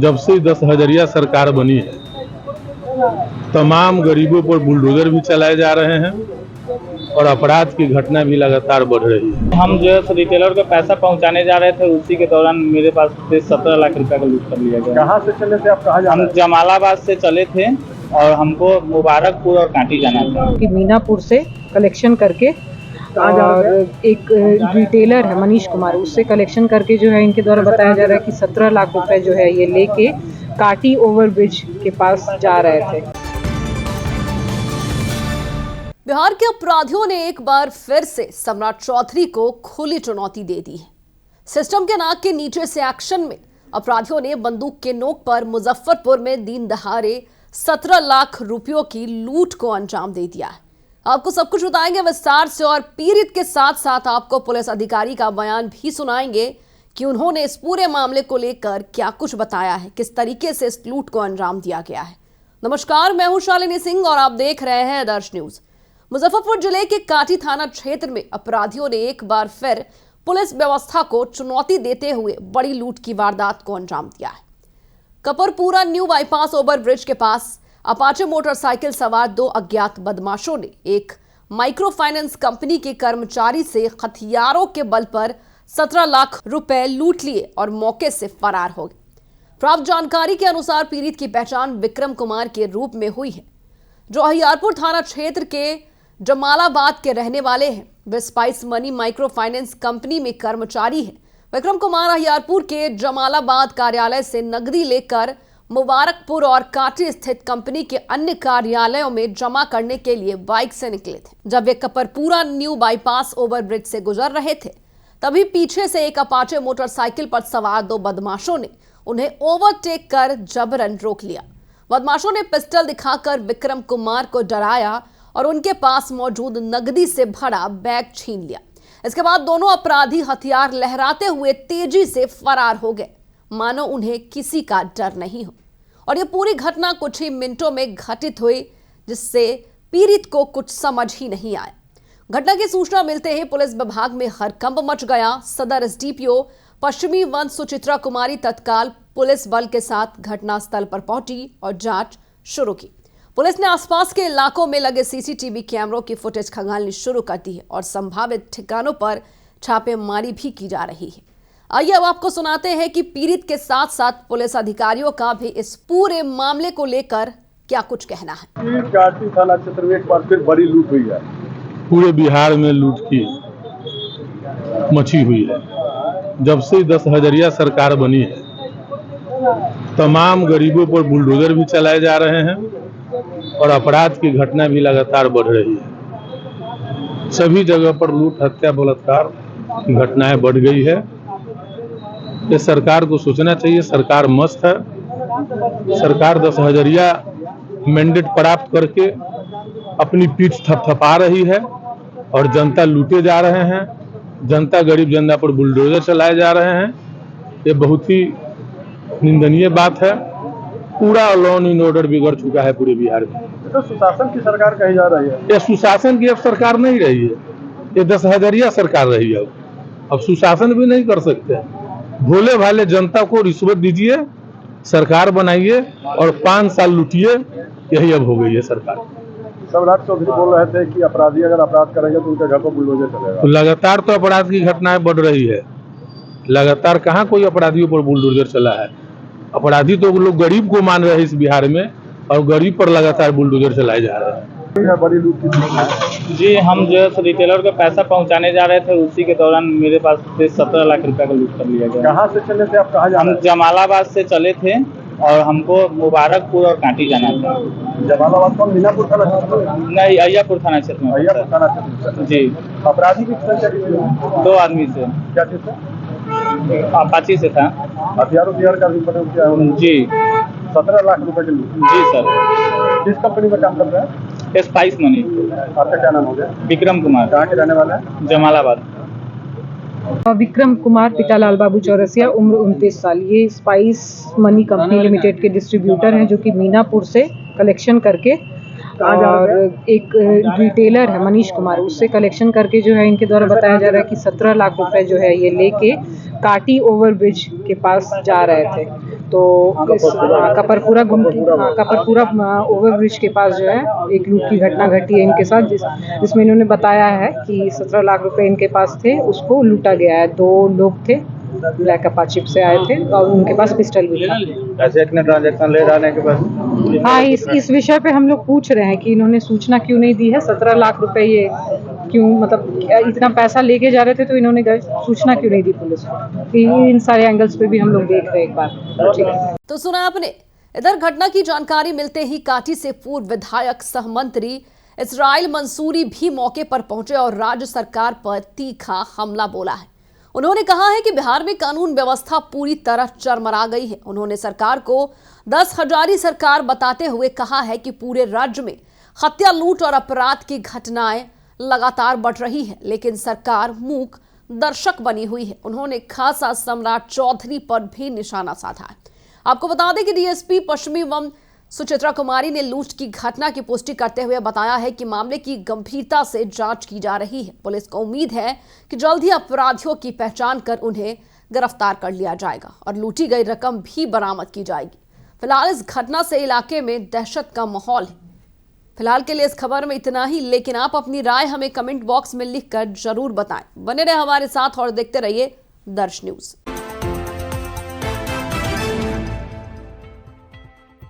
जब से 10,000 सरकार बनी है तमाम गरीबों पर बुलडोजर भी चलाए जा रहे हैं और अपराध की घटना भी लगातार बढ़ रही है। हम जो है रिटेलर को पैसा पहुंचाने जा रहे थे, उसी के दौरान मेरे पास से 17 लाख रुपए का लूट कर लिया गया। कहाँ से चले थे आप? कहाँ? हम जमालाबाद से चले थे और हमको मुबारकपुर और कांटी जाना था। कि मीनापुर से कलेक्शन करके और एक रिटेलर है मनीष कुमार, उससे कलेक्शन करके जो है इनके द्वारा बताया जा रहा है कि 17 लाख रुपए जो है ये लेके काटी ओवरब्रिज के पास जा रहे थे। बिहार के अपराधियों ने एक बार फिर से सम्राट चौधरी को खुली चुनौती दे दी है। सिस्टम के नाक के नीचे से एक्शन में अपराधियों ने बंदूक के नोक पर मुजफ्फरपुर में दिन दहाड़े 17 लाख रुपयों की लूट को अंजाम दे दिया है। आपको सब कुछ बताएंगे विस्तार से और पीड़ित के साथ साथ आपको पुलिस अधिकारी का बयान भी सुनाएंगे कि उन्होंने इस पूरे मामले को लेकर क्या कुछ बताया है, किस तरीके से इस लूट को अंजाम दिया गया है। नमस्कार, मैं हूं शालिनी सिंह और आप देख रहे हैं आदर्श न्यूज। मुजफ्फरपुर जिले के काटी थाना क्षेत्र में अपराधियों ने एक बार फिर पुलिस व्यवस्था को चुनौती देते हुए बड़ी लूट की वारदात को अंजाम दिया है। कपरपुरा न्यू बाईपास ओवरब्रिज के पास अपाचे मोटरसाइकिल सवार 2 अज्ञात बदमाशों ने एक माइक्रो फाइनेंस कंपनी के कर्मचारी से हथियारों के बल पर 17 लाख रुपए लूट लिए और मौके से फरार हो गए। प्राप्त जानकारी के अनुसार पीड़ित की पहचान विक्रम कुमार के रूप में हुई है, जो अहियारपुर थाना क्षेत्र के जमालाबाद के रहने वाले हैं। वे Spice Money micro finance company में कर्मचारी है। विक्रम कुमार अहियारपुर के जमालाबाद कार्यालय से नकदी लेकर मुबारकपुर और काटी स्थित कंपनी के अन्य कार्यालयों में जमा करने के लिए बाइक से निकले थे। जब वे कपरपुरा न्यू बाईपास ओवरब्रिज से गुजर रहे थे, तभी पीछे से एक अपाचे मोटरसाइकिल पर सवार 2 बदमाशों ने उन्हें ओवरटेक कर जबरन रोक लिया। बदमाशों ने पिस्टल दिखाकर विक्रम कुमार को डराया और उनके पास मौजूद नकदी से भरा बैग छीन लिया। इसके बाद दोनों अपराधी हथियार लहराते हुए तेजी से फरार हो गए, मानो उन्हें किसी का डर नहीं हो। और ये पूरी घटना कुछ ही मिनटों में घटित हुई, जिससे पीड़ित को कुछ समझ ही नहीं आया। घटना की सूचना मिलते ही पुलिस विभाग में हड़कंप मच गया। सदर एसडीपीओ पश्चिमी वन सुचित्रा कुमारी तत्काल पुलिस बल के साथ घटनास्थल पर पहुंची और जांच शुरू की। पुलिस ने आसपास के इलाकों में लगे सीसीटीवी कैमरों की फुटेज खंगालनी शुरू कर दी है और संभावित ठिकानों पर छापेमारी भी की जा रही है। आइए अब आपको सुनाते हैं कि पीड़ित के साथ साथ पुलिस अधिकारियों का भी इस पूरे मामले को लेकर क्या कुछ कहना है। काटी थाना क्षेत्र में एक बार फिर बड़ी लूट हुई है। पूरे बिहार में लूट की मची हुई है। जब से 10,000 सरकार बनी है तमाम गरीबों पर बुलडोजर भी चलाए जा रहे हैं और अपराध की घटना भी लगातार बढ़ रही है। सभी जगह पर लूट, हत्या, बलात्कार की घटनाएं बढ़ गई है। ये सरकार को सोचना चाहिए। सरकार मस्त है। सरकार 10,000 मैंडेट प्राप्त करके अपनी पीठ थपथपा रही है और जनता लूटे जा रहे हैं। जनता, गरीब जनता पर बुलडोजर चलाए जा रहे हैं। ये बहुत ही निंदनीय बात है। पूरा लॉ एंड ऑर्डर बिगड़ चुका है पूरे बिहार में। तो सुशासन की सरकार कही जा रही है। ये सुशासन की अब सरकार नहीं रही है, ये 10,000 सरकार रही है। अब सुशासन भी नहीं कर सकते। भोले भाले जनता को रिश्वत दीजिए, सरकार बनाइए और 5 साल लूटिए। यही अब हो गई है सरकार। सम्राट चौधरी बोल रहे थे कि अपराधी अगर अपराध करेंगे तो उनके घर पर बुलडोजर चलेगा। तो लगातार तो अपराध की घटनाएं बढ़ रही है। लगातार कहाँ कोई अपराधियों पर बुलडोजर चला है। अपराधी तो लोग गरीब को मान रहे हैं इस बिहार में और गरीब पर लगातार बुलडोजर चलाए जा रहे हैं। बड़ी लूट की जी, हम जो है रिटेलर को पैसा पहुंचाने जा रहे थे, उसी के दौरान मेरे पास से 17 लाख रुपए का लूट कर लिया गया। कहाँ से चले थे आप? कहाँ? हम जमालाबाद से चले थे और हमको मुबारकपुर और कांटी जाना था। जमालाबाद को मीनापुर थाना क्षेत्र? नहीं, अहियापुर थाना क्षेत्र में। अहियापुर थाना क्षेत्र जी। अपराधी की संख्या कितनी है? 2 आदमी से। क्या चीज से? अपाची से था। हथियारों का भी प्रयोग किया है जी। 17 लाख रुपए की लूट। जी सर। किस कंपनी में काम कर रहे हैं? Spice money. आपका क्या नाम हो गया? विक्रम कुमार। कहाँ के रहने वाले हैं? जमालाबाद। विक्रम कुमार, पिता लाल बाबू चौरसिया, उम्र 29 साल। ये स्पाइस मनी कंपनी लिमिटेड के डिस्ट्रीब्यूटर हैं, जो कि मीनापुर से कलेक्शन करके और एक रिटेलर है मनीष कुमार, उससे कलेक्शन करके जो है इनके द्वारा बताया जा रहा है कि 17 लाख रुपए जो है ये लेके काटी ओवर ब्रिज के पास जा रहे थे। तो इस कपरपुरा ओवर ब्रिज के पास जो है एक लूट की घटना घटी है इनके साथ, जिसमें इन्होंने बताया है कि 17 लाख रुपए इनके पास थे, उसको लूटा गया है। 2 लोग थे, ब्लैक अपाची से आए थे और उनके पास पिस्टल भी था। ऐसे इतने ट्रांजैक्शन ले जाने के बाद हाँ, इस विषय पे हम लोग पूछ रहे हैं कि इन्होंने सूचना क्यों नहीं दी है। 17 लाख रुपए ये क्यों, मतलब इतना पैसा लेके जा रहे थे तो इन्होंने सूचना क्यों नहीं दी पुलिस को। इन सारे एंगल्स पे भी हम लोग देख रहे हैं एक बार। ठीक है, तो सुना आपने। इधर घटना की जानकारी मिलते ही काटी से पूर्व विधायक सह मंत्री इसराइल मंसूरी भी मौके पर पहुंचे और राज्य सरकार पर तीखा हमला बोला है। उन्होंने कहा है कि बिहार में कानून व्यवस्था पूरी तरह चरमरा गई है। उन्होंने सरकार को 10,000 सरकार बताते हुए कहा है कि पूरे राज्य में हत्या, लूट और अपराध की घटनाएं लगातार बढ़ रही है, लेकिन सरकार मूक दर्शक बनी हुई है। उन्होंने खासा सम्राट चौधरी पर भी निशाना साधा है। आपको बता दें कि डीएसपी पश्चिमी वन सुचित्रा कुमारी ने लूट की घटना की पुष्टि करते हुए बताया है कि मामले की गंभीरता से जांच की जा रही है। पुलिस को उम्मीद है कि जल्द ही अपराधियों की पहचान कर उन्हें गिरफ्तार कर लिया जाएगा और लूटी गई रकम भी बरामद की जाएगी। फिलहाल इस घटना से इलाके में दहशत का माहौल है। फिलहाल के लिए इस खबर में इतना ही, लेकिन आप अपनी राय हमें कमेंट बॉक्स में लिखकर जरूर बताएं। बने रहे हमारे साथ और देखते रहिए दर्श न्यूज।